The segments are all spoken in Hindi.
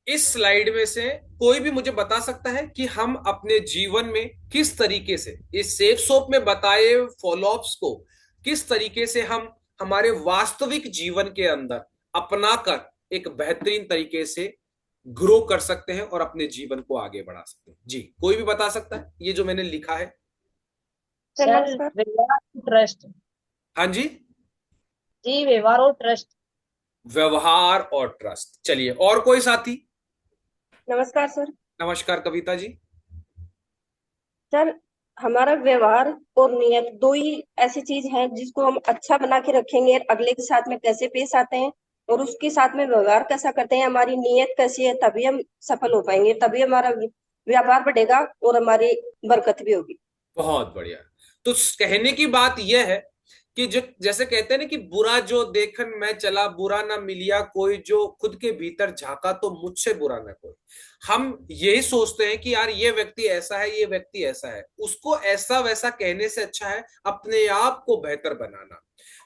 इस स्लाइड में से कोई भी मुझे बता सकता है कि हम अपने जीवन में किस तरीके से इस सेफ सोप में बताए फॉलोअप्स को किस तरीके से हम हमारे वास्तविक जीवन के अंदर अपनाकर एक बेहतरीन तरीके से ग्रो कर सकते हैं और अपने जीवन को आगे बढ़ा सकते हैं। जी, कोई भी बता सकता है ये जो मैंने लिखा है? सर सर नमस्कार। व्यवहार और ट्रस्ट। हाँ जी, जी, व्यवहार और ट्रस्ट। व्यवहार और ट्रस्ट। चलिए, और कोई साथी? नमस्कार सर। नमस्कार कविता जी। सर हमारा व्यवहार और नियत दो ही ऐसी चीज है जिसको हम अच्छा बना के रखेंगे, अगले के साथ में कैसे पेश आते हैं और उसके साथ में व्यवहार कैसा करते हैं, हमारी नियत कैसी है, तभी हम सफल हो पाएंगे, तभी हमारा व्यापार बढ़ेगा और हमारी बरकत भी होगी। बहुत बढ़िया। तो कहने की बात यह है कि जो जैसे कहते हैं ना कि बुरा जो देखन मैं चला, बुरा ना मिलिया कोई, जो खुद के भीतर झांका तो मुझसे बुरा ना कोई। हम यही सोचते हैं कि यार ये व्यक्ति ऐसा है, ये व्यक्ति ऐसा है, उसको ऐसा वैसा कहने से अच्छा है अपने आप को बेहतर बनाना।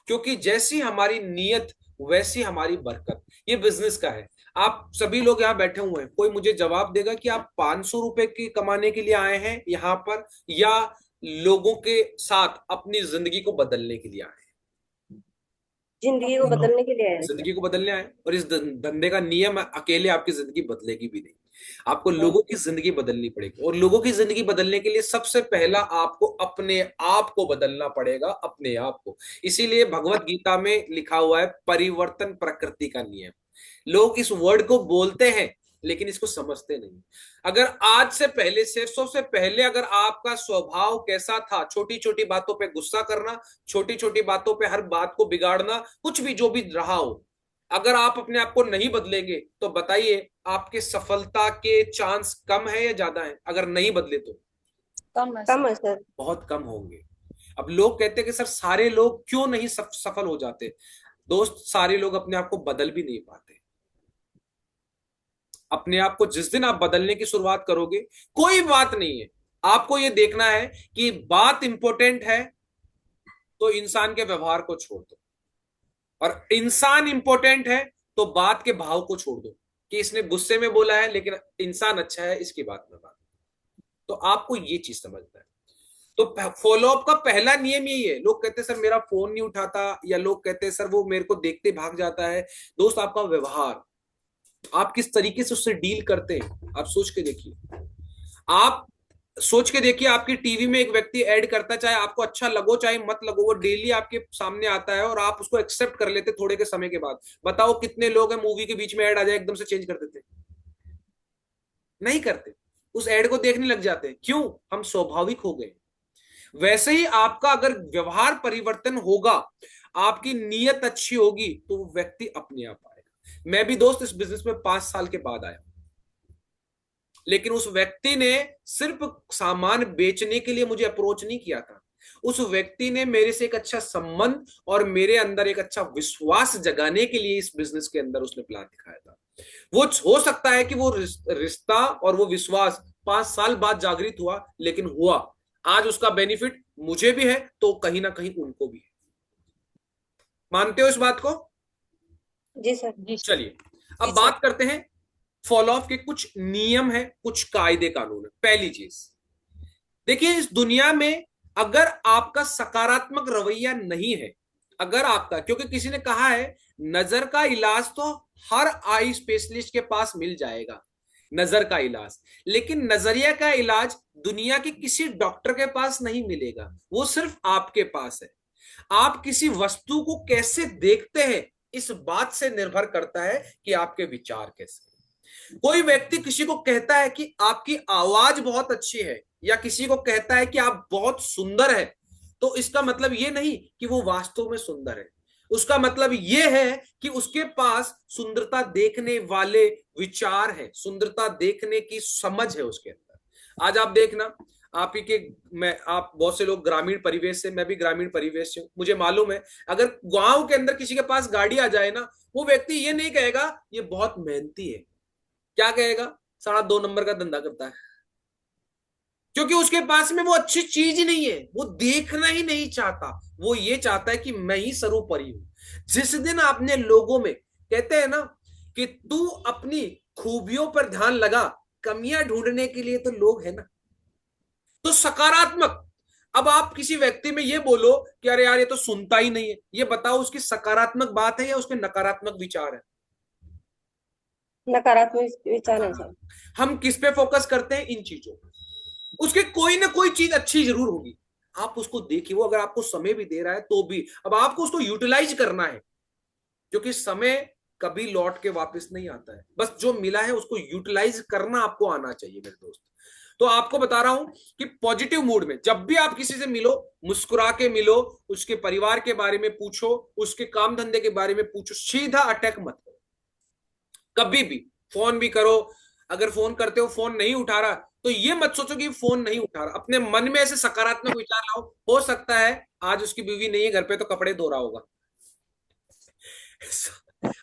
क्योंकि जैसी हमारी नीयत वैसी हमारी बरकत। ये बिजनेस का है। आप सभी लोग यहाँ बैठे हुए हैं, कोई मुझे जवाब देगा कि आप 500 रुपए की कमाने के लिए आए हैं यहाँ पर, या लोगों के साथ अपनी जिंदगी को बदलने के लिए आए हैं? जिंदगी को बदलने के लिए आए हैं सर। जिंदगी को बदलने आए। और इस धंधे का नियम है, अकेले आपकी जिंदगी बदलेगी भी नहीं, आपको हाँ। लोगों की जिंदगी बदलनी पड़ेगी। और लोगों की जिंदगी बदलने के लिए सबसे पहला आपको अपने आप को बदलना पड़ेगा, अपने आप को। इसीलिए भगवत गीता में लिखा हुआ है परिवर्तन प्रकृति का नियम। लोग इस वर्ड को बोलते हैं लेकिन इसको समझते नहीं। अगर आज से पहले, सरसों से पहले, अगर आपका स्वभाव कैसा था, छोटी छोटी बातों पे गुस्सा करना, छोटी छोटी बातों पे हर बात को बिगाड़ना, कुछ भी जो भी रहा हो, अगर आप अपने आप को नहीं बदलेंगे तो बताइए आपके सफलता के चांस कम है या ज्यादा है? अगर नहीं बदले तो कम है कम सर। है सर। बहुत कम होंगे। अब लोग कहते हैं कि सर सारे लोग क्यों नहीं सफल हो जाते? दोस्त, सारे लोग अपने आप को बदल भी नहीं पाते। अपने आप को जिस दिन आप बदलने की शुरुआत करोगे, कोई बात नहीं है, आपको ये देखना है कि बात इंपॉर्टेंट है तो इंसान के व्यवहार को छोड़ दो, और इंसान इंपॉर्टेंट है तो बात के भाव को छोड़ दो कि इसने गुस्से में बोला है लेकिन इंसान अच्छा है, इसकी बात में बात। तो आपको ये चीज समझना है। तो फॉलोअप का पहला नियम यही है। लोग कहते हैं सर मेरा फोन नहीं उठाता, या लोग कहते हैं सर वो मेरे को देखते भाग जाता है। दोस्त, आपका व्यवहार, आप किस तरीके से उससे डील करते हैं, आप सोच के देखिए। आप सोच के देखिए, आपकी टीवी में एक व्यक्ति ऐड करता है, चाहे आपको अच्छा लगो चाहे मत लगो, वो डेली आपके सामने आता है और आप उसको एक्सेप्ट कर लेते थोड़े के समय के बाद। बताओ कितने लोग हैं मूवी के बीच में ऐड आ जाए एकदम से चेंज कर देते? नहीं करते। उस ऐड को देखने लग जाते हैं। क्यों? हम स्वाभाविक हो गए। वैसे ही आपका अगर व्यवहार परिवर्तन होगा, आपकी नीयत अच्छी होगी, तो वो व्यक्ति अपने आप आएगा। मैं भी दोस्त इस बिजनेस में 5 साल के बाद आया, लेकिन उस व्यक्ति ने सिर्फ सामान बेचने के लिए मुझे अप्रोच नहीं किया था। उस व्यक्ति ने मेरे से एक अच्छा संबंध और मेरे अंदर एक अच्छा विश्वास जगाने के लिए इस बिजनेस के अंदर उसने प्लान दिखाया था। वो हो सकता है कि वो रिश्ता और वो विश्वास 5 साल बाद जागृत हुआ, लेकिन हुआ। आज उसका बेनिफिट मुझे भी है तो कहीं ना कहीं उनको भी है। मानते हो इस बात को? जी सर। जी चलिए, अब जी सर। बात करते हैं। फॉलो ऑफ के कुछ नियम है, कुछ कायदे कानून है। पहली चीज, देखिए इस दुनिया में अगर आपका सकारात्मक रवैया नहीं है, अगर आपका, क्योंकि किसी ने कहा है नजर का इलाज तो हर आई स्पेशलिस्ट के पास मिल जाएगा, नजर का इलाज, लेकिन नजरिया का इलाज दुनिया के किसी डॉक्टर के पास नहीं मिलेगा, वो सिर्फ आपके पास है। आप किसी वस्तु को कैसे देखते हैं इस बात से निर्भर करता है कि आपके विचार कैसे। कोई व्यक्ति किसी को कहता है कि आपकी आवाज बहुत अच्छी है, या किसी को कहता है कि आप बहुत सुंदर है, तो इसका मतलब ये नहीं कि वो वास्तव में सुंदर है। उसका मतलब ये है कि उसके पास सुंदरता देखने वाले विचार है, सुंदरता देखने की समझ है उसके अंदर। आज आप देखना, आप ही के, मैं, आप बहुत से लोग ग्रामीण परिवेश से, मैं भी ग्रामीण परिवेश से हूं, मुझे मालूम है अगर गांव के अंदर किसी के पास गाड़ी आ जाए ना, वो व्यक्ति ये नहीं कहेगा ये बहुत मेहनती है। क्या कहेगा? साला 2 नंबर का धंधा करता है। क्योंकि उसके पास में वो अच्छी चीज ही नहीं है, वो देखना ही नहीं चाहता। वो ये चाहता है कि मैं ही सर्वोपरि हूं। जिस दिन आपने लोगों में, कहते हैं ना कि तू अपनी खूबियों पर ध्यान लगा, कमियां ढूंढने के लिए तो लोग है ना। तो सकारात्मक, अब आप किसी व्यक्ति में ये बोलो कि अरे यार ये तो सुनता ही नहीं है, ये बताओ उसकी सकारात्मक बात है या उसके नकारात्मक विचार है? नकारात्मक विचार है सर। नकारात्मक। हम किस पे फोकस करते हैं? इन चीजों पे। उसके कोई ना कोई चीज अच्छी जरूर होगी, आप उसको देखिए। वो अगर आपको समय भी दे रहा है तो भी अब आपको उसको यूटिलाइज करना है, क्योंकि समय कभी लौट के वापस नहीं आता है। बस जो मिला है उसको यूटिलाइज करना आपको आना चाहिए मेरे दोस्त। तो आपको बता रहा हूं कि पॉजिटिव मूड में जब भी आप किसी से मिलो, मुस्कुरा के मिलो, उसके परिवार के बारे में पूछो, उसके काम धंधे के बारे में पूछो, सीधा अटैक मत करो कभी भी। फोन भी करो, अगर फोन करते हो फोन नहीं उठा रहा, तो ये मत सोचो कि फोन नहीं उठा रहा। अपने मन में ऐसे सकारात्मक विचार लाओ, हो सकता है आज उसकी बीवी नहीं है घर पे तो कपड़े धो रहा होगा।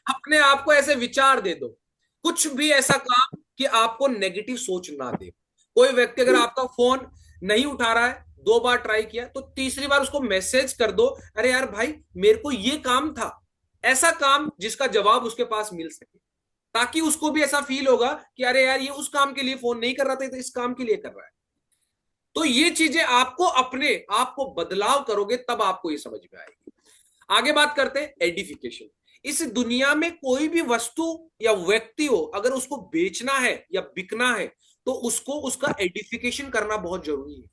अपने आप को ऐसे विचार दे दो, कुछ भी ऐसा काम कि आपको नेगेटिव सोच ना दे। कोई व्यक्ति अगर आपका फोन नहीं उठा रहा है, 2 बार ट्राई किया, तो तीसरी बार उसको मैसेज कर दो, अरे यार भाई मेरे को ये काम था, ऐसा काम जिसका जवाब उसके पास मिल सके, ताकि उसको भी ऐसा फील होगा कि अरे यार ये उस काम के लिए फोन नहीं कर रहा था, तो इस काम के लिए कर रहा है। तो ये चीजें आपको अपने आप को बदलाव करोगे तब आपको ये समझ में आएगी। आगे बात करते हैं एडिफिकेशन। इस दुनिया में कोई भी वस्तु या व्यक्ति हो, अगर उसको बेचना है या बिकना है, तो उसको उसका एडिफिकेशन करना बहुत जरूरी है।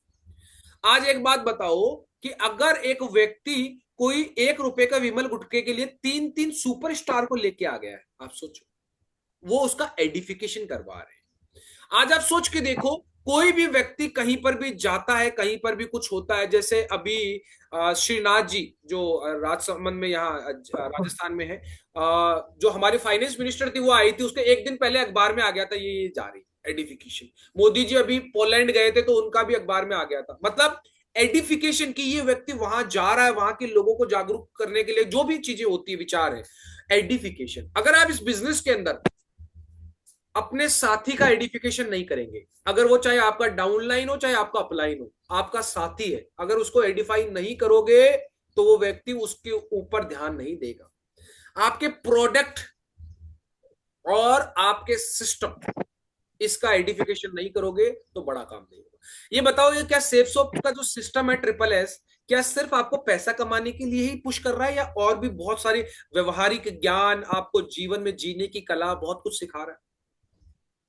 आज एक बात बताओ कि अगर एक व्यक्ति कोई 1 रुपए का विमल गुटखे के लिए 3-3 सुपरस्टार को लेके आ गया है, आप सोचो, वो उसका एडिफिकेशन करवा रहे हैं। आज आप सोच के देखो, कोई भी व्यक्ति कहीं पर भी जाता है, कहीं पर भी कुछ होता है, जैसे अभी श्रीनाथ जी जो राजसमंद में यहाँ राजस्थान में है, जो हमारी फाइनेंस मिनिस्टर थी वो आई थी, उसके एक दिन पहले अखबार में आ गया था ये जा रही एडिफिकेशन। मोदी जी अभी पोलैंड गए थे तो उनका भी अखबार में आ गया था। मतलब एडिफिकेशन की, ये व्यक्ति वहां जा रहा है, वहां के लोगों को जागरूक करने के लिए, जो भी चीजें होती है, विचार है, एडिफिकेशन। अगर आप इस बिजनेस के अंदर अपने साथी का एडिफिकेशन नहीं करेंगे, अगर वो चाहे आपका डाउनलाइन हो चाहे आपका अपलाइन हो, आपका साथी है, अगर उसको एडिफाई नहीं करोगे तो वो व्यक्ति उसके ऊपर ध्यान नहीं देगा। आपके प्रोडक्ट और आपके सिस्टम, इसका एडिफिकेशन नहीं करोगे तो बड़ा काम नहीं होगा। ये बताओ, ये क्या सेफ सोप का जो सिस्टम है SSS, क्या सिर्फ आपको पैसा कमाने के लिए ही पुश कर रहा है, या और भी बहुत सारी व्यवहारिक ज्ञान, आपको जीवन में जीने की कला, बहुत कुछ सिखा रहा है?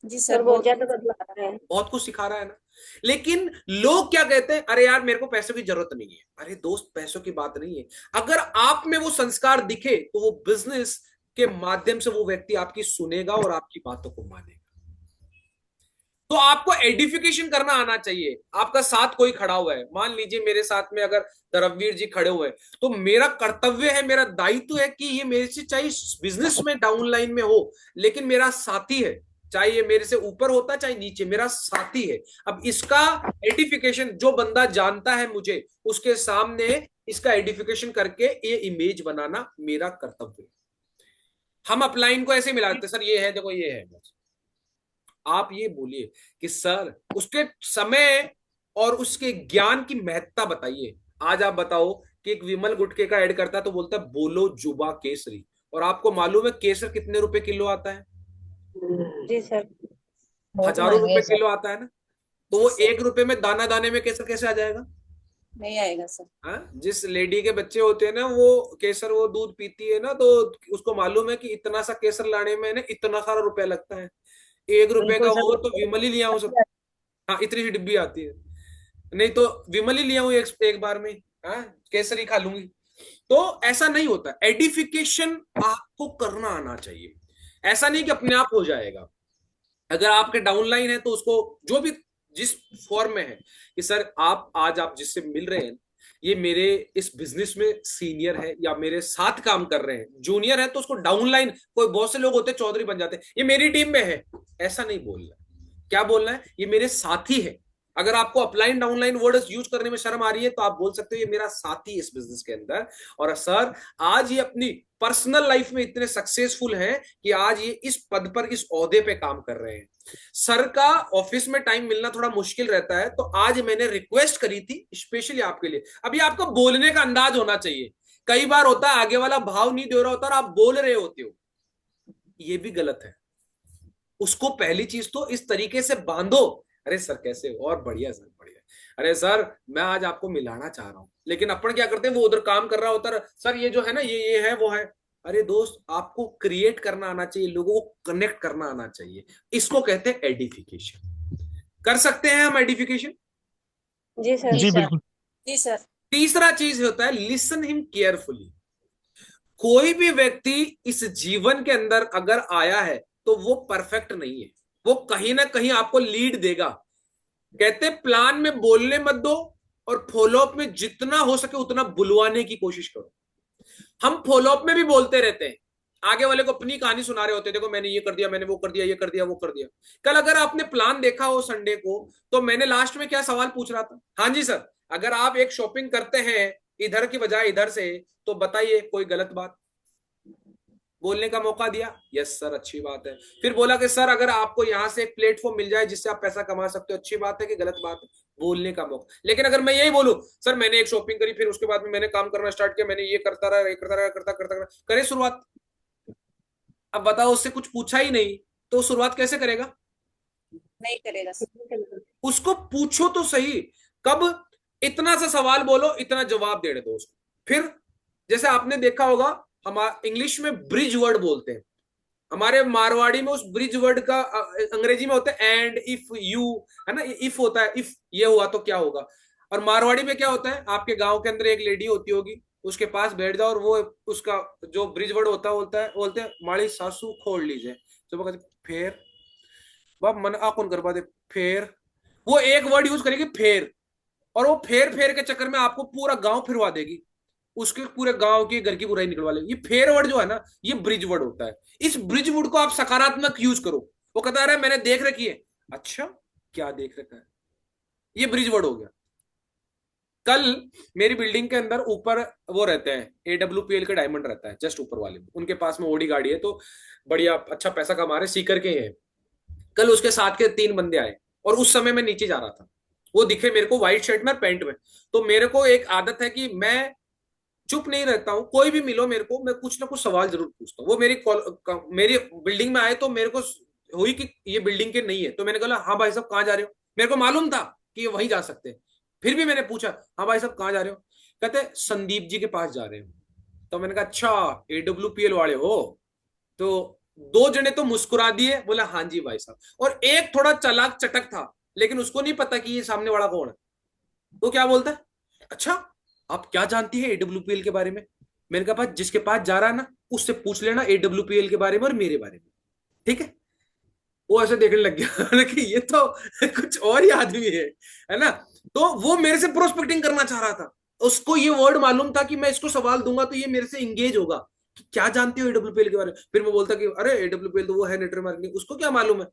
जी सर सर, बहुत बहुत ज्यादा बदला रहे हैं। बहुत कुछ सिखा रहा है ना। लेकिन लोग क्या कहते हैं, अरे यार मेरे को पैसों की जरूरत नहीं है। अरे दोस्त, पैसों की बात नहीं है, अगर आप में वो संस्कार दिखे तो वो बिजनेस के माध्यम से वो व्यक्ति आपकी सुनेगा और आपकी बातों को मानेगा। तो आपको एडिफिकेशन करना आना चाहिए। आपका साथ कोई खड़ा हुआ है, मान लीजिए मेरे साथ में अगर धर्मवीर जी खड़े हुए हैं, तो मेरा कर्तव्य है, मेरा दायित्व है कि ये मेरे से चाहे बिजनेस में डाउन लाइन में हो, लेकिन मेरा साथी है, चाहे ये मेरे से ऊपर होता चाहे नीचे, मेरा साथी है। अब इसका एडिफिकेशन जो बंदा जानता है मुझे, उसके सामने इसका एडिफिकेशन करके ये इमेज बनाना मेरा कर्तव्य है। हम अपलाइन को ऐसे मिलाते, सर ये है, देखो ये है, बस आप ये बोलिए कि सर उसके समय और उसके ज्ञान की महत्ता बताइए। आज आप बताओ कि एक विमल गुटखे का ऐड करता है तो बोलता है बोलो जुबा केसरी, और आपको मालूम है केसर कितने रुपए किलो आता है? जी सर। बहुत हजारों महंगे रुपए है सर। किलो आता है ना। तो जी वो सर, 1 रुपए में दाना दाने में केसर कैसे आ जाएगा? नहीं आएगा सर। हाँ, जिस लेडी के बच्चे होते हैं ना, वो केसर, वो दूध पीती है ना, तो उसको मालूम है कि इतना सा केसर लाने में ना इतना सारा रुपया लगता है। 1 रुपए का बिल्कुल सर, हो तो विमल ही लिया हो सब। हाँ, इतनी सी डिब्बी आती है, नहीं तो विमल ही लिया हूं एक बार में। हाँ, केसरी खा लूंगी। तो ऐसा नहीं होता, एडिफिकेशन आपको करना आना चाहिए। ऐसा नहीं कि अपने आप हो जाएगा। अगर आपके डाउनलाइन है तो उसको जो भी जिस फॉर्म में है कि सर आप जिससे मिल रहे हैं, ये मेरे इस बिजनेस में सीनियर है या मेरे साथ काम कर रहे हैं, जूनियर है तो उसको डाउनलाइन, कोई बहुत से लोग होते हैं चौधरी बन जाते हैं, ये मेरी टीम में है, ऐसा नहीं बोलना। क्या बोलना है, ये मेरे साथी है। अगर आपको अपलाइन डाउनलाइन वर्ड यूज करने में शर्म आ रही है तो आप बोल सकते हो ये मेरा साथी इस बिजनेस के अंदर, और सर आज ये अपनी पर्सनल लाइफ में इतने सक्सेसफुल हैं कि आज ये इस पद पर, इस ओहदे पे काम कर रहे हैं। सर का ऑफिस में टाइम मिलना थोड़ा मुश्किल रहता है, तो आज मैंने रिक्वेस्ट करी थी स्पेशली आपके लिए। अभी आपका बोलने का अंदाज होना चाहिए। कई बार होता है आगे वाला भाव नहीं दे रहा होता और आप बोल रहे होते हो, ये भी गलत है। उसको पहली चीज तो इस तरीके से बांधो, अरे सर कैसे हो, और बढ़िया सर बढ़िया, अरे सर मैं आज आपको मिलाना चाह रहा हूँ। लेकिन अपन क्या करते हैं, वो उधर काम कर रहा होता है, सर ये जो है ना ये है वो है। अरे दोस्त, आपको क्रिएट करना आना चाहिए, लोगों को कनेक्ट करना आना चाहिए। इसको कहते हैं एडिफिकेशन। कर सकते हैं हम एडिफिकेशन। जी सर। जी जी सर। बिल्कुल। जी सर। तीसरा चीज होता है लिसन हिम केयरफुली। कोई भी व्यक्ति इस जीवन के अंदर अगर आया है तो वो परफेक्ट नहीं है, वो कहीं ना कहीं आपको लीड देगा। कहते प्लान में बोलने मत दो, और फॉलोअप में जितना हो सके उतना बुलवाने की कोशिश करो। हम फॉलोअप में भी बोलते रहते हैं, आगे वाले को अपनी कहानी सुना रहे होते हैं, देखो मैंने ये कर दिया, मैंने वो कर दिया, ये कर दिया, वो कर दिया। कल अगर आपने प्लान देखा हो संडे को, तो मैंने लास्ट में क्या सवाल पूछ रहा था, हाँ जी सर, अगर आप एक शॉपिंग करते हैं इधर की बजाय इधर से, तो बताइए कोई गलत बात। बोलने का मौका दिया, यस सर अच्छी बात है। फिर बोला कि सर अगर आपको यहां से एक प्लेटफॉर्म मिल जाए जिससे आप पैसा कमा सकते हो, अच्छी बात है कि गलत बात है। बोलने का मौका। लेकिन अगर मैं यही बोलूं, सर मैंने एक शॉपिंग करी, फिर उसके बाद में मैंने काम करना स्टार्ट किया, मैंने ये करता रहा, ये करता रहा, करता करता रहा, करे शुरुआत। अब बताओ, उससे कुछ पूछा ही नहीं तो शुरुआत कैसे करेगा? नहीं करेगा सर। उसको पूछो तो सही। कब? इतना सा सवाल बोलो, इतना जवाब देने दो उसको। फिर जैसे आपने देखा होगा, हम इंग्लिश में ब्रिज वर्ड बोलते हैं, हमारे मारवाड़ी में उस ब्रिज वर्ड का अंग्रेजी में होता है एंड, इफ, यू, है ना, इफ होता है, इफ ये हुआ तो क्या होगा। और मारवाड़ी में क्या होता है, आपके गांव के अंदर एक लेडी होती होगी, उसके पास बैठ जाओ और वो उसका जो ब्रिज वर्ड होता है बोलते हैं, माड़ी सासू खोल लीजिए। तो वो कहते फिर बाप मन आ कौन करवा दे, फिर वो एक वर्ड यूज करेगी फिर, और वो फेर फेर के चक्कर में आपको पूरा गांव फिरवा देगी, उसके पूरे गांव की घर की बुराई निकलवा लेगी। ये फेर वर्ड जो है ना, ये ब्रिज वर्ड होता है। इस ब्रिज वर्ड को आप सकारात्मक यूज करो। वो कहता है मैंने देख रखी है। अच्छा, क्या देख रखा है? ये ब्रिज वर्ड हो गया। कल मेरी बिल्डिंग के अंदर ऊपर वो रहते हैं, AWPL के डायमंड रहता है जस्ट ऊपर वाले में, उनके पास में ओडी गाड़ी है, तो बढ़िया अच्छा पैसा कमा रहे, सीकर के हैं। कल उसके साथ के 3 बंदे आए, और उस समय मैं नीचे जा रहा था, वो दिखे मेरे को व्हाइट शर्ट में पैंट में। तो मेरे को एक आदत है कि मैं चुप नहीं रहता हूँ, कोई भी मिलो मेरे को, मैं कुछ ना कुछ सवाल जरूर पूछता हूँ। वो मेरी बिल्डिंग में आए तो मेरे को हुई कि ये बिल्डिंग के नहीं है, तो मैंने कहा हाँ भाई साहब कहाँ जा रहे हो। मेरे को मालूम था कि ये वहीं जा सकते हैं, फिर भी मैंने पूछा हाँ भाई साहब कहाँ जा रहे हो। कहते संदीप जी के पास जा रहे हो। तो मैंने कहा अच्छा AWPL वाले हो? तो 2 जने तो मुस्कुरा दिए, बोला हाँ जी भाई साहब, और एक थोड़ा चालाक चटक था, लेकिन उसको नहीं पता कि ये सामने वाला कौन है। तो क्या बोलता है, अच्छा आप क्या जानती है AWPL के बारे में? मैंने कहा जिसके पास जा रहा है ना, उससे पूछ लेना AWPL के बारे में और मेरे बारे में, ठीक है? वो ऐसे देखने लग गया कि ये तो कुछ और ही आदमी है ना। तो वो मेरे से प्रोस्पेक्टिंग करना चाह रहा था, उसको ये वर्ड मालूम था कि मैं इसको सवाल दूंगा तो ये मेरे से इंगेज होगा कि क्या जानती हो AWPL के बारे में। फिर मैं बोलता कि अरे AWPL तो वो है नेटवर्क मार्केटिंग। उसको क्या मालूम है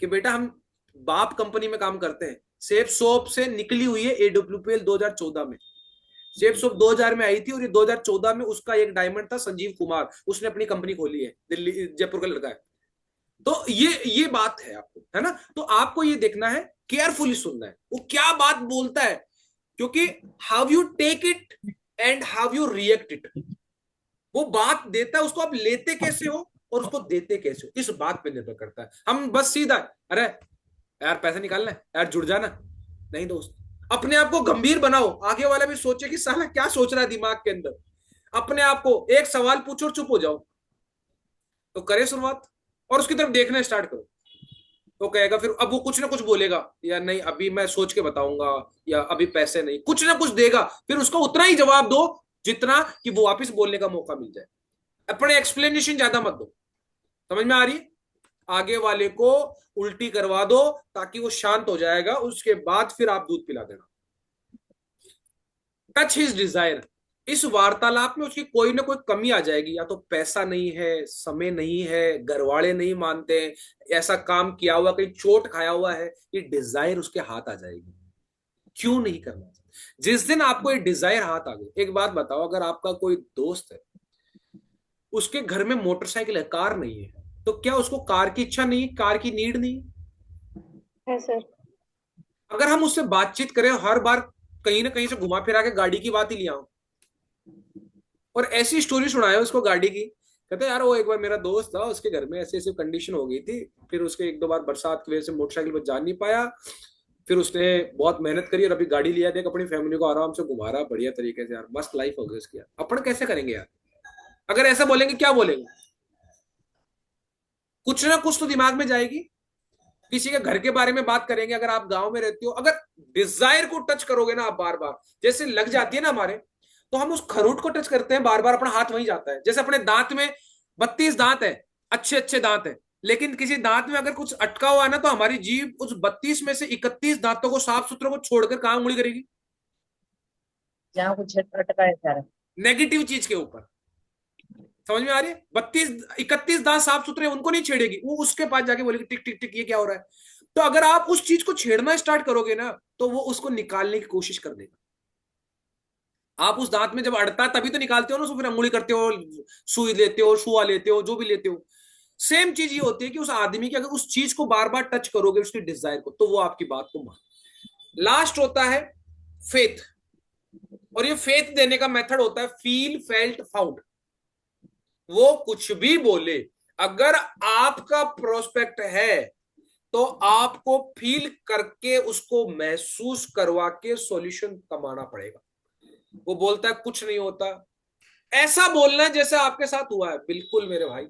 कि बेटा हम बाप कंपनी में काम करते हैं, सेफ सोप से निकली हुई है AWPL 2014 में। सेफ सोप 2000 में आई थी, और ये 2014 में उसका एक डायमंड था संजीव कुमार, उसने अपनी कंपनी खोली है, दिल्ली जयपुर का लड़का है। तो ये बात है आपको, है ना। तो आपको ये देखना है, केयरफुली सुनना है वो क्या बात बोलता है, क्योंकि how you take it and how you react it, वो बात देता है, उसको आप लेते कैसे हो और उसको देते कैसे हो, इस बात पे निर्भर करता है। हम बस सीधा अरे यार पैसा निकालना है यार, जुड़ जाना, नहीं दोस्त। अपने आप को गंभीर बनाओ, आगे वाला भी सोचे कि साला क्या सोच रहा है दिमाग के अंदर। अपने आप को एक सवाल पूछो और चुप हो जाओ। तो करे शुरुआत और उसकी तरफ देखना स्टार्ट करो। तो कहेगा फिर, अब वो कुछ ना कुछ बोलेगा, या नहीं अभी मैं सोच के बताऊंगा, या अभी पैसे नहीं, कुछ ना कुछ देगा। फिर उसको उतना ही जवाब दो जितना कि वो वापस बोलने का मौका मिल जाए। अपने एक्सप्लेनेशन ज्यादा मत दो। समझ में आ रही है? आगे वाले को उल्टी करवा दो ताकि वो शांत हो जाएगा, उसके बाद फिर आप दूध पिला देना। Touch his Dzire. इस वार्तालाप में उसकी कोई ना कोई कमी आ जाएगी, या तो पैसा नहीं है, समय नहीं है, घरवाले नहीं मानते हैं, ऐसा काम किया हुआ कहीं चोट खाया हुआ है, ये डिजायर उसके हाथ आ जाएगी। क्यों नहीं करना? जिस दिन आपको ये डिजायर हाथ आ गई, एक बात बताओ, अगर आपका कोई दोस्त है, उसके घर में मोटरसाइकिल है, कार नहीं है, तो क्या उसको कार की इच्छा नहीं, कार की नीड नहीं? है सर। अगर हम उससे बातचीत करें, हर बार कहीं ना कहीं से घुमा फिरा के गाड़ी की बात ही लिया, और ऐसी स्टोरी सुनाए उसको गाड़ी की कहते यार वो एक बार मेरा दोस्त था, उसके घर में ऐसे ऐसे कंडीशन हो गई थी, फिर उसके एक दो बार बरसात की वजह से मोटरसाइकिल पर जा नहीं पाया, फिर उसने बहुत मेहनत करी और अभी गाड़ी लिया, देख अपनी फैमिली को आराम से घुमा रहा बढ़िया तरीके से। यार मस्त लाइफ हो गई उसकी। यार अपन कैसे करेंगे यार? अगर ऐसा बोलेंगे क्या बोलेंगे? कुछ ना कुछ तो दिमाग में जाएगी। किसी के घर के बारे में बात करेंगे, अगर आप गांव में रहते हो, अगर डिजायर को टच करोगे ना आप बार बार, जैसे लग जाती है ना हमारे, तो हम उस खरोट को टच करते हैं बार बार, अपना हाथ वहीं जाता है। जैसे अपने दांत में 32 दांत है, अच्छे अच्छे दांत है, लेकिन किसी दांत में अगर कुछ अटका हुआ है ना, तो हमारी जीभ उस 32 में से 31 दांतों को, साफ सुथरों को छोड़कर कहां उंगली करेगी? जहाँ कुछ अटका है सारा। नेगेटिव चीज के ऊपर। समझ में आ रही है? 31 दांत साफ सुथरे, उनको नहीं छेड़ेगी वो, उसके पास जाके बोलेगी टिक टिक टिक ये क्या हो रहा है। तो अगर आप उस चीज को छेड़ना स्टार्ट करोगे ना, तो वो उसको निकालने की कोशिश कर देगा। आप उस दांत में जब अड़ता है तभी तो निकालते हो ना, उसको फिर अंगुली करते हो, सुई लेते हो, शुआ लेते हो, जो भी लेते हो। सेम चीज ये होती है कि उस आदमी की अगर उस चीज को बार बार टच करोगे, उसकी डिजायर को, तो वो आपकी बात को मान। लास्ट होता है फेथ। और ये फेथ देने का मेथड होता है फील फेल्ट फाउंड। वो कुछ भी बोले, अगर आपका प्रोस्पेक्ट है तो आपको फील करके, उसको महसूस करवा के सॉल्यूशन कमाना पड़ेगा। वो बोलता है कुछ नहीं होता, ऐसा बोलना है जैसे आपके साथ हुआ है। बिल्कुल मेरे भाई,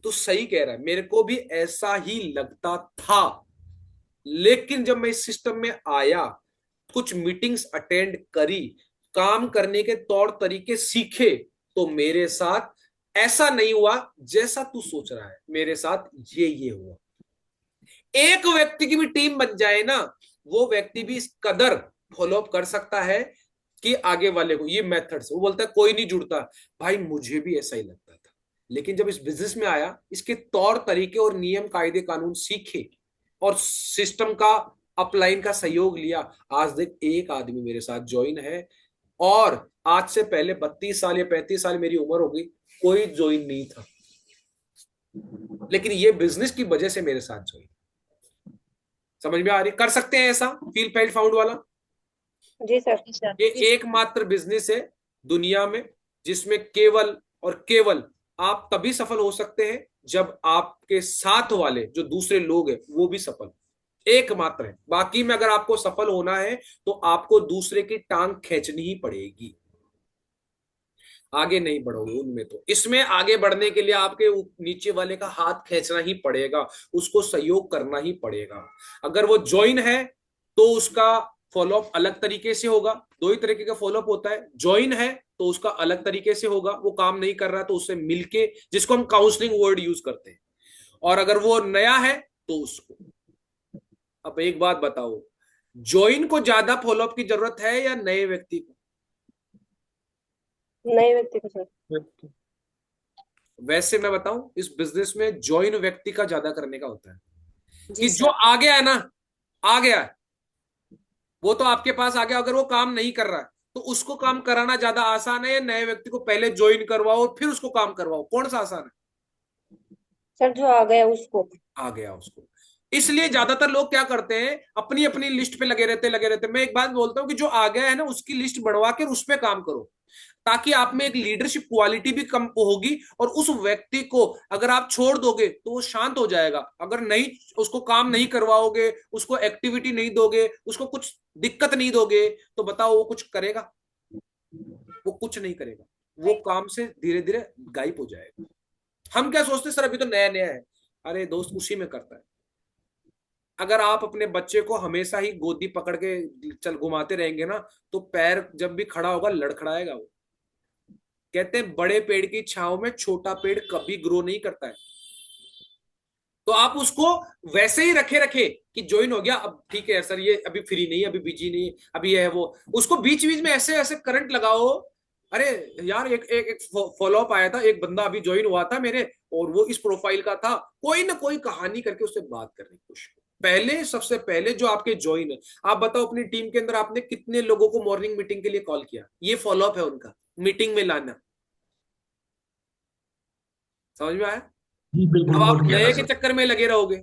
तो सही कह रहा है, मेरे को भी ऐसा ही लगता था, लेकिन जब मैं इस सिस्टम में आया, कुछ मीटिंग्स अटेंड करी, काम करने के तौर तरीके सीखे, तो मेरे साथ ऐसा नहीं हुआ जैसा तू सोच रहा है, मेरे साथ ये हुआ। एक व्यक्ति की भी टीम बन जाए ना, वो व्यक्ति भी इस कदर फॉलो अप कर सकता है कि आगे वाले को ये मेथड से, वो बोलता है कोई नहीं जुड़ता। भाई मुझे भी ऐसा ही लगता था, लेकिन जब इस बिजनेस में आया, इसके तौर तरीके और नियम कायदे कानून सीखे और सिस्टम का अपलाइन का सहयोग लिया, आज देख एक आदमी मेरे साथ ज्वाइन है। और आज से पहले 32 साल या 35 साल मेरी उम्र हो गई, कोई ज्वाइन नहीं था, लेकिन ये बिजनेस की वजह से मेरे साथ ज्वाइन। समझ में आ रही? कर सकते हैं ऐसा फील फेल्ट फाउंड वाला। जी सर। ये एकमात्र बिजनेस है दुनिया में जिसमें केवल और केवल आप तभी सफल हो सकते हैं जब आपके साथ वाले जो दूसरे लोग हैं वो भी सफल, एकमात्र है। बाकी में अगर आपको सफल होना है तो आपको दूसरे की टांग खींचनी ही पड़ेगी, आगे नहीं बढ़ोगे उनमें। तो इसमें आगे बढ़ने के लिए आपके नीचे वाले का हाथ खींचना ही पड़ेगा, उसको सहयोग करना ही पड़ेगा। अगर वो ज्वाइन है तो उसका फॉलोअप अलग तरीके से होगा। दो ही तरीके का फॉलोअप होता है, ज्वाइन है तो उसका अलग तरीके से होगा, वो काम नहीं कर रहा तो उससे मिलके, जिसको हम काउंसलिंग वर्ड यूज करते हैं। और अगर वो नया है तो उसको। अब एक बात बताओ, ज्वाइन को ज्यादा फॉलोअप की जरूरत है या नए व्यक्ति को? नए व्यक्ति को सर। वैसे मैं बताऊं, इस बिजनेस में ज्वाइन व्यक्ति का ज्यादा करने का होता है कि जी जो सर। आ गया है ना, आ गया है, वो तो आपके पास आ गया। अगर वो काम नहीं कर रहा है तो उसको काम कराना ज्यादा आसान है या नए व्यक्ति को पहले ज्वाइन करवाओ फिर उसको काम करवाओ? कौन सा आसान है? सर जो आ गया उसको। आ गया उसको। इसलिए ज्यादातर लोग क्या करते हैं, अपनी अपनी लिस्ट पे लगे रहते। मैं एक बात बोलता हूं कि जो आ गया है ना, उसकी लिस्ट बढ़वा के उस पर काम करो, ताकि आप में एक लीडरशिप क्वालिटी भी कम होगी। और उस व्यक्ति को अगर आप छोड़ दोगे तो वो शांत हो जाएगा। अगर नहीं, उसको काम नहीं करवाओगे, उसको एक्टिविटी नहीं दोगे, उसको कुछ दिक्कत नहीं दोगे, तो बताओ वो कुछ करेगा? वो कुछ नहीं करेगा, वो काम से धीरे धीरे गायब हो जाएगा। हम क्या सोचते सर अभी तो नया नया है, अरे दोस्त उसी में करता है। अगर आप अपने बच्चे को हमेशा ही गोदी पकड़ के चल घुमाते रहेंगे ना, तो पैर जब भी खड़ा होगा लड़खड़ाएगा वो। कहते हैं बड़े पेड़ की छांव में छोटा पेड़ कभी ग्रो नहीं करता है। तो आप उसको वैसे ही रखे रखे कि ज्वाइन हो गया, अब ठीक है सर ये अभी फ्री नहीं है, अभी बिजी नहीं है, अभी ये है वो, उसको बीच बीच में ऐसे ऐसे करंट लगाओ। अरे यार एक फॉलोअप आया था, एक बंदा अभी ज्वाइन हुआ था मेरे, और वो इस प्रोफाइल का था, कोई ना कोई कहानी करके उससे बात करने की कोशिश। पहले सबसे पहले जो आपके ज्वाइन है, आप बताओ अपनी टीम के अंदर आपने कितने लोगों को मॉर्निंग मीटिंग के लिए कॉल किया? ये फॉलोअप है उनका, मीटिंग में लाना। समझ में आया? जी बिल्कुल, अब आप नोट किया था नए के सर। चक्कर में लगे रहोगे,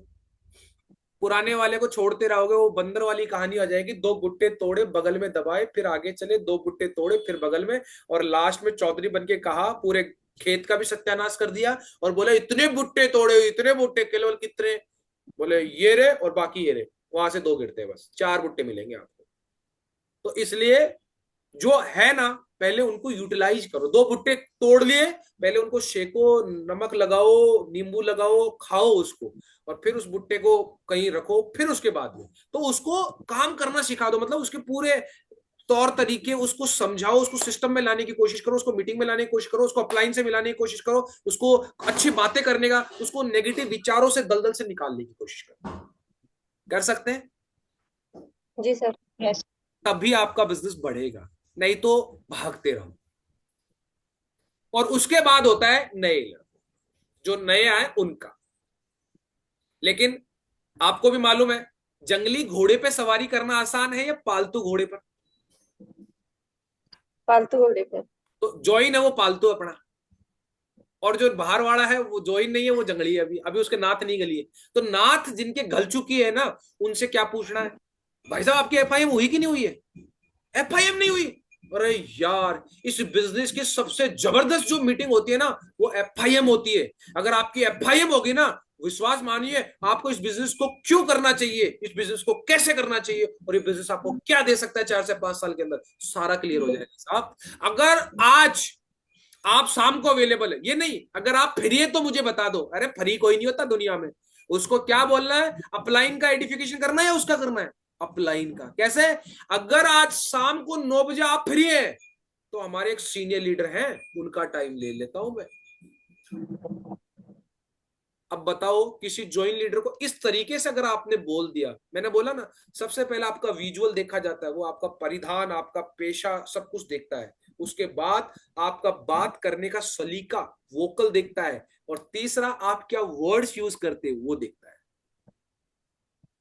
पुराने वाले को छोड़ते रहोगे, वो बंदर वाली कहानी हो जाएगी। दो गुट्टे तोड़े बगल में दबाए, फिर आगे चले, दो गुट्टे तोड़े फिर बगल में, और लास्ट में चौधरी बन के कहा पूरे खेत का भी सत्यानाश कर दिया और बोले इतने भुट्टे तोड़े, इतने भुट्टे, केवल कितने, बोले ये रे और बाकी ये रे, वहां से 2 गिरते हैं, बस 4 भुट्टे मिलेंगे आपको। तो इसलिए जो है ना, पहले उनको यूटिलाइज करो। 2 भुट्टे तोड़ लिए, पहले उनको सेको, नमक लगाओ, नींबू लगाओ, खाओ उसको, और फिर उस भुट्टे को कहीं रखो, फिर उसके बाद में तो उसको काम करना सिखा दो। मतलब उसके पूरे तौर तरीके उसको समझाओ, उसको सिस्टम में लाने की कोशिश करो, उसको मीटिंग में लाने की कोशिश करो, उसको अपलाइन से मिलाने की कोशिश करो, उसको अच्छी बातें करने का, उसको नेगेटिव विचारों से, दलदल से निकालने की कोशिश करो। कर सकते हैं? जी सर। यस। तभी आपका बिजनेस बढ़ेगा, नहीं तो भागते रहो। और उसके बाद होता है नए लड़के, जो नए आए उनका। लेकिन आपको भी मालूम है, जंगली घोड़े पे सवारी करना आसान है या पालतू घोड़े पर? पालतू घोड़े पे। तो जॉइन है वो पालतू अपना, और जो बाहर वाला है वो जॉइन नहीं है, वो जंगली है, अभी अभी उसके नाथ नहीं गली है। तो नाथ जिनके गल चुकी है ना, उनसे क्या पूछना है, भाई साहब आपकी एफआईएम हुई कि नहीं हुई है? एफआईएम नहीं हुई? अरे यार, इस बिजनेस की सबसे जबरदस्त जो मीटिंग होती है ना, वो एफआईएम होती है। अगर आपकी एफआईएम होगी ना, विश्वास मानिए, आपको इस बिजनेस को क्यों करना चाहिए, इस बिजनेस को कैसे करना चाहिए, और ये बिजनेस आपको क्या दे सकता है 4 से 5 साल के अंदर, सारा क्लियर हो जाएगा साहब। अगर आज आप शाम को अवेलेबल है, ये नहीं अगर आप फ्री है तो मुझे बता दो। अरे फ्री कोई नहीं होता दुनिया में। उसको क्या बोलना है, अपलाइन का एडिफिकेशन करना है या उसका करना है, अपलाइन का। कैसे? अगर आज शाम को 9 बजे आप फ्री है, तो हमारे एक सीनियर लीडर हैं, उनका टाइम ले लेता हूं मैं। अब बताओ, किसी ज्वाइंट लीडर को इस तरीके से अगर आपने बोल दिया, मैंने बोला ना, सबसे पहले आपका विजुअल देखा जाता है, वो आपका परिधान, आपका पेशा, सब कुछ देखता है। उसके बाद आपका बात करने का सलीका, वोकल देखता है, और तीसरा आप क्या वर्ड्स यूज करते हो वो देखता है।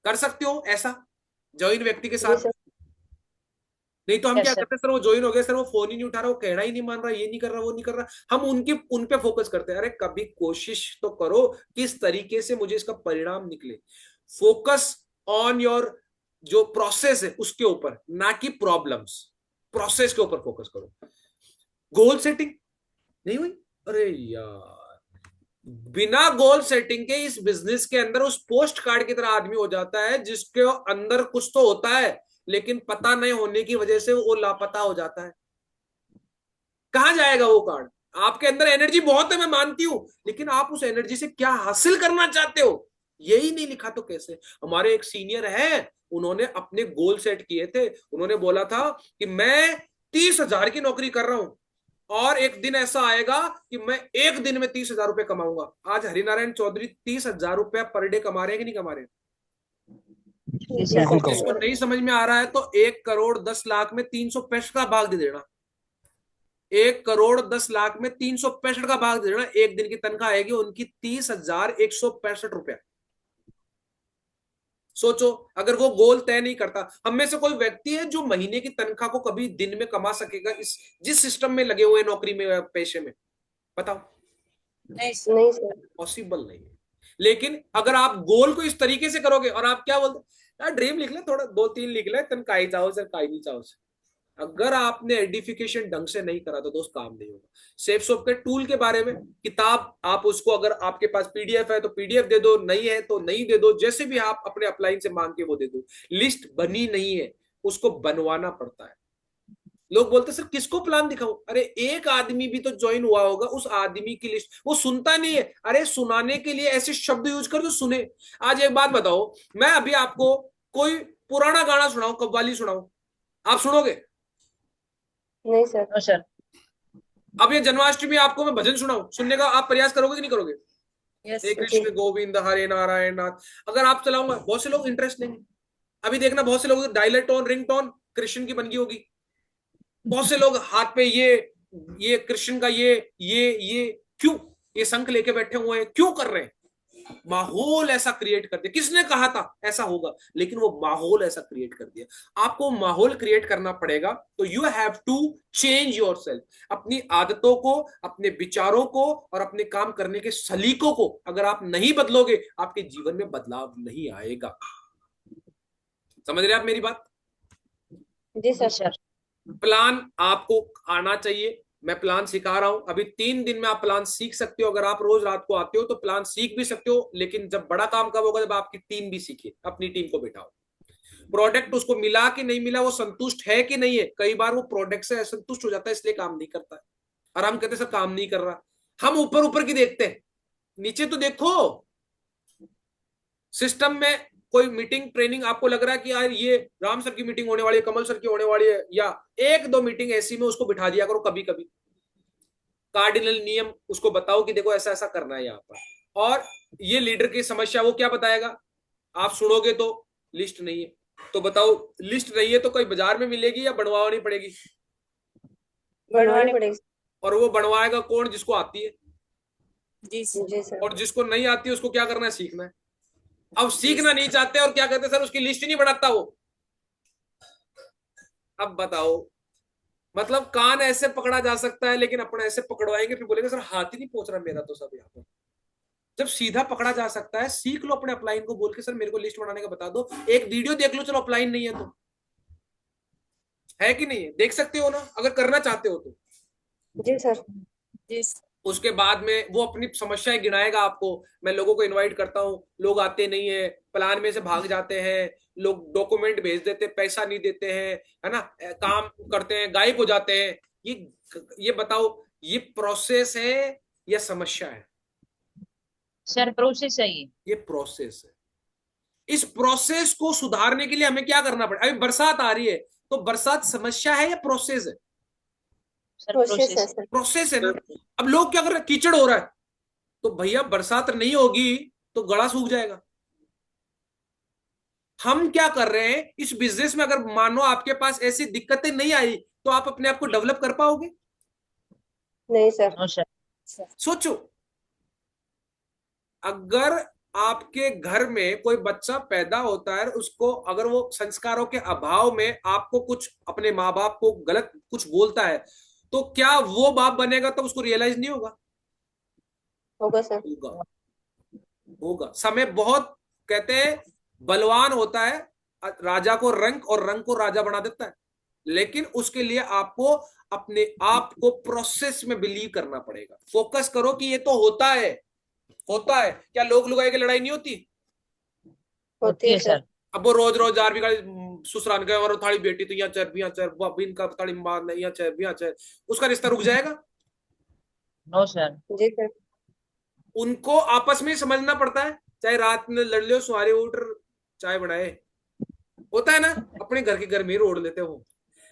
कर सकते हो ऐसा ज्वाइन व्यक्ति के जी साथ? सर। नहीं तो हम क्या यस सर। करते हैं, सर वो ज्वाइन हो गया, सर वो फोन ही नहीं उठा रहा, वो कहना ही नहीं मान रहा, ये नहीं कर रहा, वो नहीं कर रहा, हम उन पे फोकस करते हैं। अरे कभी कोशिश तो करो किस तरीके से मुझे इसका परिणाम निकले। फोकस ऑन योर जो प्रोसेस है उसके ऊपर, ना कि प्रॉब्लम्स। प्रोसेस के ऊपर फोकस करो। गोल सेटिंग नहीं हुई? अरे यार, बिना गोल सेटिंग के इस बिजनेस के अंदर उस पोस्ट कार्ड की तरह आदमी हो जाता है, जिसके अंदर कुछ तो होता है, लेकिन पता नहीं होने की वजह से वो लापता हो जाता है। कहां जाएगा वो कार्ड? आपके अंदर एनर्जी बहुत है, मैं मानती हूं, लेकिन आप उस एनर्जी से क्या हासिल करना चाहते हो, यही नहीं लिखा तो कैसे? हमारे एक सीनियर है, उन्होंने अपने गोल सेट किए थे। उन्होंने बोला था कि मैं 30,000 की नौकरी कर रहा हूं, और एक दिन ऐसा आएगा कि मैं एक दिन में 30,000 रुपए कमाऊंगा। आज हरिनारायण चौधरी 30,000 रुपया पर डे कमा रहे हैं कि नहीं कमा रहे? जी जी सर। सर। जिसको नहीं समझ में आ रहा है, तो 1 करोड़ 10 लाख में 365 का भाग दे देना। 1 करोड़ 10 लाख में 365 का भाग दे देना। एक दिन की तनख्वाह आएगी उनकी 30,165 रुपया। सोचो, अगर वो गोल तय नहीं करता, हम में से कोई व्यक्ति है जो महीने की तनख्वाह को कभी दिन में कमा सकेगा, इस जिस सिस्टम में लगे हुए नौकरी में, पेशे में? बताओ, नहीं सर। नहीं सर। पॉसिबल नहीं है। लेकिन अगर आप गोल को इस तरीके से करोगे, और आप क्या बोलते, यार ड्रीम लिख ले, थोड़ा 2-3 लिख ले, तनख्वाह ही चाहो सर, काई नहीं चाहो सर। अगर आपने एडिफिकेशन ढंग से नहीं करा तो दोस्त काम नहीं होगा। सेफ सॉफ्ट के टूल के बारे में किताब, आप उसको, अगर आपके पास पीडीएफ है तो पीडीएफ दे दो, नहीं है तो नहीं दे दो, जैसे भी आप अपने अपलाइन से मांग के वो दे दो। लिस्ट बनी नहीं है, उसको बनवाना पड़ता है। लोग बोलते सर किसको प्लान दिखाऊं? अरे एक आदमी भी तो ज्वाइन हुआ होगा, उस आदमी की लिस्ट वो सुनता नहीं है। अरे सुनाने के लिए ऐसे शब्द यूज कर जो सुने। आज एक बात बताओ, मैं अभी आपको कोई पुराना गाना सुनाऊं, कव्वाली सुनाऊं, आप सुनोगे? नहीं सर। No sir. अब ये जन्माष्टमी आपको मैं भजन सुनाऊं, सुनने का आप प्रयास करोगे कि नहीं करोगे? यस हे सर। जी। कृष्ण गोविंद हरे नारायण नाथ। अगर आप चलाऊंगा, बहुत से लोग इंटरेस्ट लेंगे। अभी देखना, बहुत से लोग dialer tone, ring tone Krishna की बन गई होगी। बहुत से लोग हाथ पे ये कृष्ण का ये क्यों, ये शंख लेके बैठे हुए हैं, क्यों कर रहे हैं? माहौल ऐसा क्रिएट कर दिया। किसने कहा था ऐसा होगा? लेकिन वो माहौल ऐसा क्रिएट कर दिया। आपको माहौल क्रिएट करना पड़ेगा। तो you have to change yourself. अपनी आदतों को, अपने विचारों को, और अपने काम करने के सलीकों को अगर आप नहीं बदलोगे, आपके जीवन में बदलाव नहीं आएगा। समझ रहे आप मेरी बात? जी जी सर। सर। प्लान आपको आना चाहिए, मैं प्लान सिखा रहा हूं, अभी 3 दिन में आप प्लान सीख सकते हो। अगर आप रोज रात को आते हो तो प्लान सीख भी सकते हो, लेकिन जब बड़ा काम कब होगा, जब आपकी टीम भी सीखे। अपनी टीम को बिठाओ, प्रोडक्ट उसको मिला कि नहीं मिला, वो संतुष्ट है कि नहीं है। कई बार वो प्रोडक्ट से असंतुष्ट हो जाता है, इसलिए काम नहीं करता है। और हम कहते हैं सर काम नहीं कर रहा। हम ऊपर ऊपर की देखते हैं, नीचे तो देखो। सिस्टम में कोई मीटिंग ट्रेनिंग आपको लग रहा है कि यार ये राम सर की मीटिंग होने वाली है, कमल सर की होने वाली है, या 1-2 मीटिंग ऐसी में उसको बिठा दिया करो कभी कभी। कार्डिनल नियम उसको बताओ कि देखो ऐसा ऐसा करना है यहाँ पर। और ये लीडर की समस्या वो क्या बताएगा, आप सुनोगे तो लिस्ट नहीं है। तो बताओ, लिस्ट नहीं है तो कोई बाजार में मिलेगी या बनवानी पड़ेगी? बढ़वानी पड़ेगी। और वो बनवाएगा कौन? जिसको आती है। जी सर। जी सर। और जिसको नहीं आती है उसको क्या करना है? सीखना है। अब सीखना नहीं चाहते और क्या कहते हैं सर, उसकी लिस्ट ही नहीं बढ़ाता वो। अब बताओ, मतलब कान ऐसे पकड़ा जा सकता है, लेकिन अपना ऐसे पकड़वाएंगे फिर बोलेंगे सर हाथ ही नहीं पहुंच रहा मेरा तो सब यहाँ पर। जब सीधा पकड़ा जा सकता है, सीख लो अपने अपलाइन को बोल के सर मेरे को लिस्ट बनाने का बता दो, एक वीडियो देख लो, चलो अपलाइन नहीं है तो है कि नहीं है, देख सकते हो ना अगर करना चाहते हो तो। जी सर। जी सर। उसके बाद में वो अपनी समस्याएं गिनाएगा आपको। मैं लोगों को इनवाइट करता हूँ, लोग आते नहीं है, प्लान में से भाग जाते हैं, लोग डॉक्यूमेंट भेज देते, पैसा नहीं देते हैं, है ना, काम करते हैं, गायब हो जाते हैं। ये बताओ, ये प्रोसेस है या समस्या है? सर प्रोसेस है ये प्रोसेस है। इस प्रोसेस को सुधारने के लिए हमें क्या करना पड़ेगा? अभी बरसात आ रही है, तो बरसात समस्या है या प्रोसेस है? सर प्रोसेस है प्रोसेस सर। प्रोसेस है ना। अब लोग क्या कर रहे हैं, कीचड़ हो रहा है, तो भैया बरसात नहीं होगी तो गला सूख जाएगा। हम क्या कर रहे हैं इस बिजनेस में, अगर मानो आपके पास ऐसी दिक्कतें नहीं आई तो आप अपने आप को डेवलप कर पाओगे? नहीं सर। No sir. सोचो, अगर आपके घर में कोई बच्चा पैदा होता है, उसको अगर वो संस्कारों के अभाव में आपको कुछ अपने माँ बाप को गलत कुछ बोलता है, तो क्या वो बाप बनेगा तो उसको रियलाइज नहीं होगा? होगा सर। होगा। होगा। समय बहुत, कहते हैं, बलवान होता है, राजा को रंक और रंक को राजा बना देता है। लेकिन उसके लिए आपको अपने आप को प्रोसेस में बिलीव करना पड़ेगा। फोकस करो कि ये तो होता है। होता है क्या? लोग लुगाई की लड़ाई नहीं होती? होती है सर। अब वो रोज रोज जार भी ससुराल गए और थाड़ी बेटी तो यहाँ चर यहाँ चर बिन का थाड़ी मार नहीं, यहाँ चर यहाँ चर, उसका रिश्ता रुक जाएगा? No sir. जी सर। उनको आपस में समझना पड़ता है। चाहे रात में लड़ लो, सुहारे उठ चाय बनाए, होता है ना, अपने घर के घर में ही रोड लेते हो।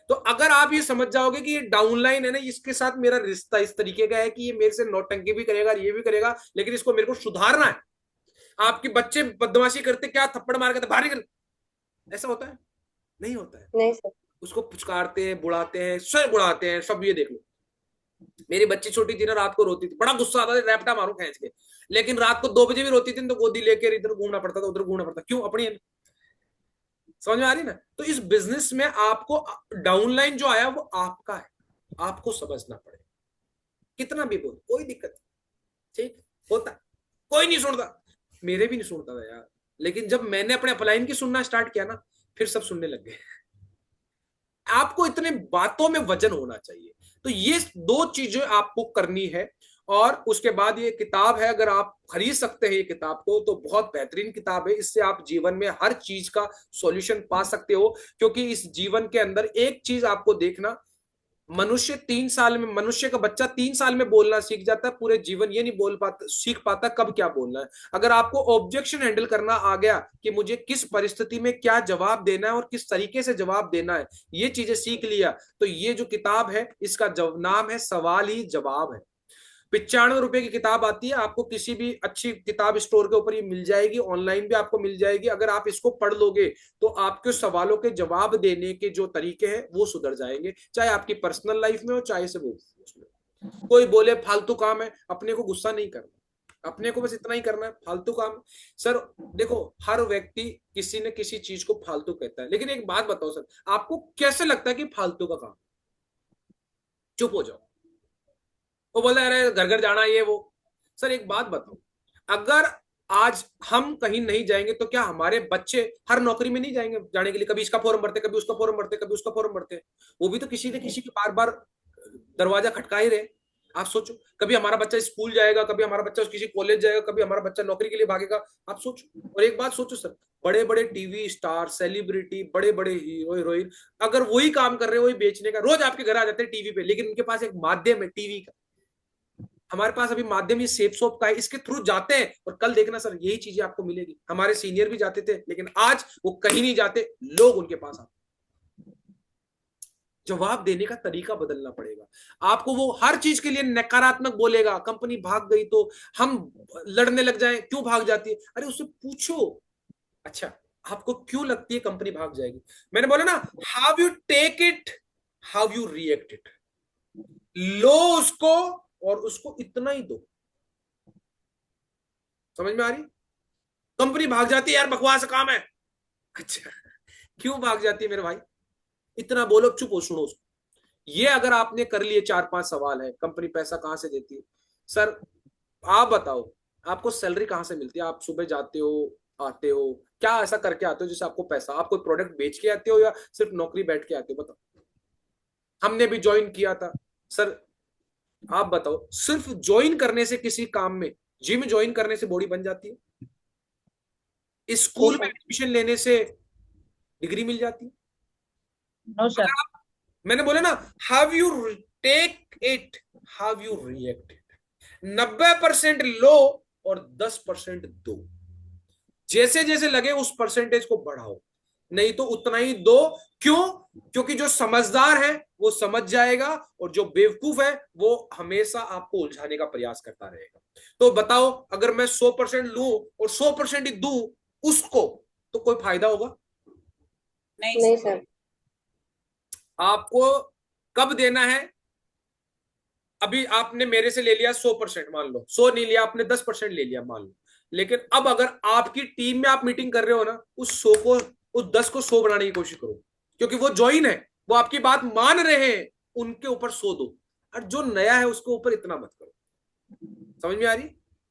तो अगर आप ये समझ जाओगे कि ये डाउनलाइन है ना, इसके साथ मेरा रिश्ता इस तरीके का है कि ये मेरे से नौटंकी भी करेगा, ये भी करेगा, लेकिन इसको मेरे को सुधारना है। आपके बच्चे बदमाशी करते क्या, थप्पड़ मार के बाहर निकल, ऐसा होता है? नहीं होता है। नहीं सर। उसको पुचकारते हैं, बुढ़ाते हैं, सर बुढ़ाते हैं सब। ये देख लो, मेरी बच्ची छोटी थी ना, रात को रोती थी, बड़ा गुस्सा आता था, रैपटा मारू खींच के। लेकिन रात को 2 बजे भी रोती थी तो गोदी लेकर इधर घूमना पड़ता था, उधर घूमना पड़ता। क्यों? अपनी है। समझ में आ रही ना? तो इस बिजनेस में आपको डाउनलाइन जो आया वो आपका है, आपको समझना पड़ेगा। कितना भी बोल, कोई दिक्कत नहीं, ठीक होता है। कोई नहीं सुनता, मेरे भी नहीं सुनता था यार, लेकिन जब मैंने अपने अपलाइन की सुनना स्टार्ट किया ना, फिर सब सुनने लग गए। आपको इतने बातों में वजन होना चाहिए। तो ये 2 चीजें आपको करनी है। और उसके बाद ये किताब है, अगर आप खरीद सकते हैं ये किताब को तो बहुत बेहतरीन किताब है। इससे आप जीवन में हर चीज का सॉल्यूशन पा सकते हो। क्योंकि इस जीवन के अंदर एक चीज आपको देखना, मनुष्य 3 साल में, मनुष्य का बच्चा 3 साल में बोलना सीख जाता है, पूरे जीवन ये नहीं बोल पाता, सीख पाता कब क्या बोलना है। अगर आपको ऑब्जेक्शन हैंडल करना आ गया कि मुझे किस परिस्थिति में क्या जवाब देना है और किस तरीके से जवाब देना है, ये चीजें सीख लिया, तो ये जो किताब है इसका नाम है सवाल ही जवाब है। 95 रुपए की किताब आती है, आपको किसी भी अच्छी किताब स्टोर के ऊपर ये मिल जाएगी, ऑनलाइन भी आपको मिल जाएगी। अगर आप इसको पढ़ लोगे तो आपके सवालों के जवाब देने के जो तरीके हैं वो सुधर जाएंगे, चाहे आपकी पर्सनल लाइफ में हो, चाहे से वो उसमें। कोई बोले फालतू काम है, अपने को गुस्सा नहीं करना, अपने को बस इतना ही करना है, फालतू काम। सर देखो, हर व्यक्ति किसी न किसी चीज को फालतू कहता है, लेकिन एक बात बताओ सर, आपको कैसे लगता है कि फालतू का काम? चुप हो जाओ। वो बोलता है अरे घर घर जाना ये वो। सर एक बात बताओ, अगर आज हम कहीं नहीं जाएंगे तो क्या हमारे बच्चे हर नौकरी में नहीं जाएंगे जाने के लिए? कभी इसका फॉर्म भरते, कभी उसका फॉर्म भरते, कभी उसका फॉर्म भरते। वो भी तो किसी न किसी के बार बार दरवाजा खटका ही रहे। आप सोचो, कभी हमारा बच्चा स्कूल जाएगा, कभी हमारा बच्चा किसी कॉलेज जाएगा, कभी हमारा बच्चा नौकरी के लिए भागेगा। आप सोचो। और एक बात सोचो सर, बड़े बड़े टीवी स्टार, सेलिब्रिटी, बड़े बड़े हीरो हीरोइन, अगर वही काम कर रहे हैं, वही बेचने का, रोज आपके घर आ जाते हैं टीवी पे, लेकिन उनके पास एक माध्यम है टीवी का। हमारे पास अभी माध्यम ये सेफ सोप का है, इसके थ्रू जाते हैं और कल देखना सर यही चीजें आपको मिलेगी। हमारे सीनियर भी जाते थे, लेकिन आज वो कहीं नहीं जाते, लोग उनके पास आते। जवाब देने का तरीका बदलना पड़ेगा आपको। वो हर चीज के लिए नकारात्मक बोलेगा, कंपनी भाग गई तो हम लड़ने लग जाएं, क्यों भाग जाती है? अरे उससे पूछो, अच्छा आपको क्यों लगती है कंपनी भाग जाएगी? मैंने बोला ना, how you take it, how you react it. लो उसको और उसको इतना ही दो। समझ में आ रही? कंपनी भाग जाती है यार, बकवास काम है। अच्छा, क्यों भाग जाती है मेरे भाई? इतना बोलो, चुप हो, सुनो उसको। ये अगर आपने कर लिए 4-5 सवाल है, कंपनी पैसा कहां से देती है? सर आप बताओ, आपको सैलरी कहां से मिलती है? आप सुबह जाते हो, आते हो, क्या ऐसा करके आते हो जिससे आपको पैसा? आप कोई प्रोडक्ट बेच के आते हो या सिर्फ नौकरी बैठ के आते हो? बताओ। हमने भी ज्वाइन किया था सर। आप बताओ, सिर्फ ज्वाइन करने से किसी काम में, जिम ज्वाइन करने से बॉडी बन जाती है? स्कूल में एडमिशन लेने से डिग्री मिल जाती है? No sir. मैंने बोला ना, how you take it, how you react it. 90% लो और 10% दो। जैसे जैसे लगे उस परसेंटेज को बढ़ाओ, नहीं तो उतना ही दो। क्यों? क्योंकि जो समझदार है वो समझ जाएगा और जो बेवकूफ है वो हमेशा आपको उलझाने का प्रयास करता रहेगा। तो बताओ, अगर मैं 100% लूं और 100% ही दूं उसको, तो कोई फायदा होगा? नहीं सर। आपको कब देना है? अभी आपने मेरे से ले लिया 100%, मान लो 100 नहीं लिया आपने, 10% ले लिया मान लो। लेकिन अब अगर आपकी टीम में आप मीटिंग कर रहे हो ना, उस 100 को, उस 10 को 100 बनाने की कोशिश करो, क्योंकि वो ज्वाइन है, वो आपकी बात मान रहे हैं, उनके ऊपर 100 दो। और जो नया है उसके ऊपर इतना मत करो। समझ में आ रही?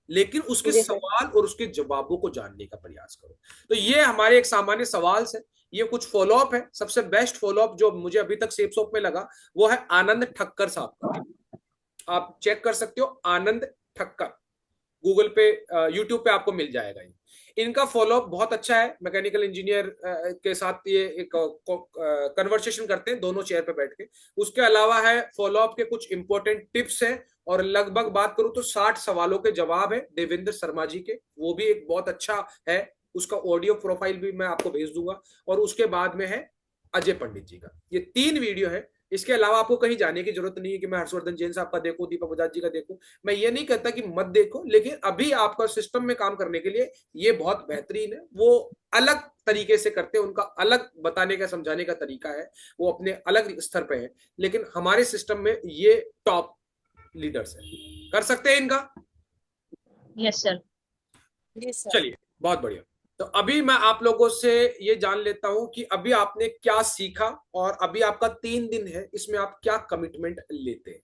लेकिन उसके सवाल और उसके जवाबों को जानने का प्रयास करो। तो ये हमारे एक सामान्य सवाल से, ये कुछ फॉलोअप है। सबसे बेस्ट फॉलोअप जो मुझे अभी तक सेफ सॉप में लगा वो है आनंद ठक्कर साहब का। आप चेक कर सकते हो, आनंद ठक्कर, गूगल पे, यूट्यूब पे आपको मिल जाएगा। इनका फॉलोअप बहुत अच्छा है। मैकेनिकल इंजीनियर के साथ ये एक कन्वर्सेशन करते हैं दोनों चेयर पे बैठ के। उसके अलावा है फॉलोअप के कुछ इंपॉर्टेंट टिप्स हैं, और लगभग बात करूं तो 60 सवालों के जवाब है देवेंद्र शर्मा जी के, वो भी एक बहुत अच्छा है। उसका ऑडियो प्रोफाइल भी मैं आपको भेज दूंगा। और उसके बाद में है अजय पंडित जी का। ये 3 वीडियो है। इसके अलावा आपको कहीं जाने की जरूरत नहीं है कि मैं हर्षवर्धन जैन साहब का देखूं, दीपक बजाज जी का देखूं। मैं ये नहीं कहता कि मत देखो, लेकिन अभी आपका सिस्टम में काम करने के लिए ये बहुत बेहतरीन है। वो अलग तरीके से करते हैं, उनका अलग बताने का, समझाने का तरीका है, वो अपने अलग स्तर पे है। लेकिन हमारे सिस्टम में ये टॉप लीडर्स है, कर सकते हैं इनका। Yes sir. चलिए, बहुत बढ़िया। तो अभी मैं आप लोगों से ये जान लेता हूं कि अभी आपने क्या सीखा और अभी आपका 3 दिन है, इसमें आप क्या कमिटमेंट लेते हैं।